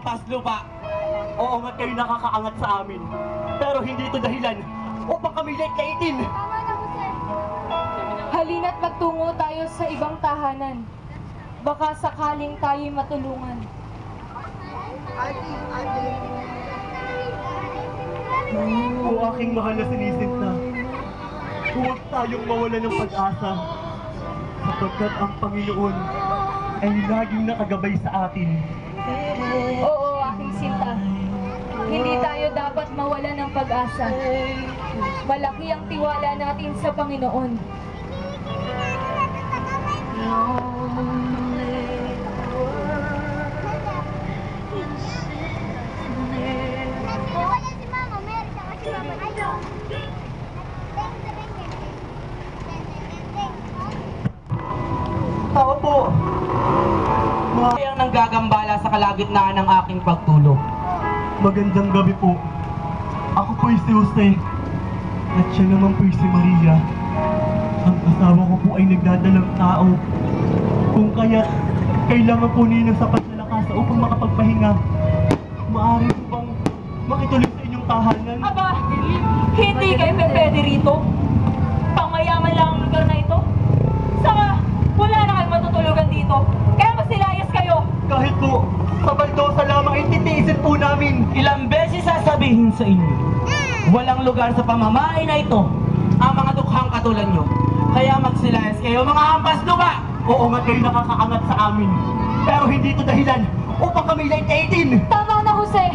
Taas lupa. Oo nga kayo nakakaangat sa amin. Pero hindi ito dahilan upang kami late-laitin. Halina't magtungo tayo sa ibang tahanan. Baka sakaling tayo'y matulungan. O aking mahal na Sinisinta, huwag tayong mawala ng pag-asa sapagkat ang Panginoon ay laging nakagabay sa atin. Oo, aking sinta. Hindi tayo dapat mawala ng pag-asa. Malaki ang tiwala natin sa Panginoon. Wala si Mama Mary, saka si Mama Ayo. Tao po! Ay ang nanggagambala sa kalagitnaan ng aking pagtulog. Magandang gabi po. Ako po'y si Jose. At siya naman po'y si Maria. Ang asawa ko po ay nagdadalang tao. Kung kaya kailangan po ninyo ng sapat na lakas upang makapagpahinga. Maaari po bang makituloy sa inyong tahanan? Aba, hindi kayo pwede rito. Pangmayaman lang ang lugar na ito. Saka, wala na kayong matutulugan dito. Kaya masilayas kayo. Kahit po sa baldosa lamang ay titiisin po namin. Ilang beses sasabihin sa inyo, walang lugar sa pamamahay na ito ang mga dukhang katulad nyo. Kaya magsilayas kayo, mga hampas lupa! Oo nga kayo nakakaangat sa amin. Pero hindi ito dahilan upang kami late-laitin. Tama na, Jose.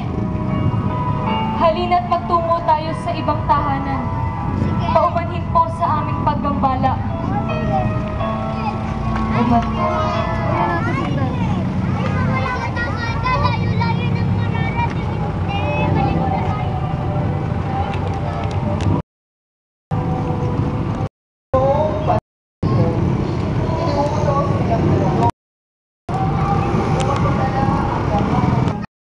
Halina't magtungo tayo sa ibang tahanan. Paumanhin po sa aming paggambala. Uma.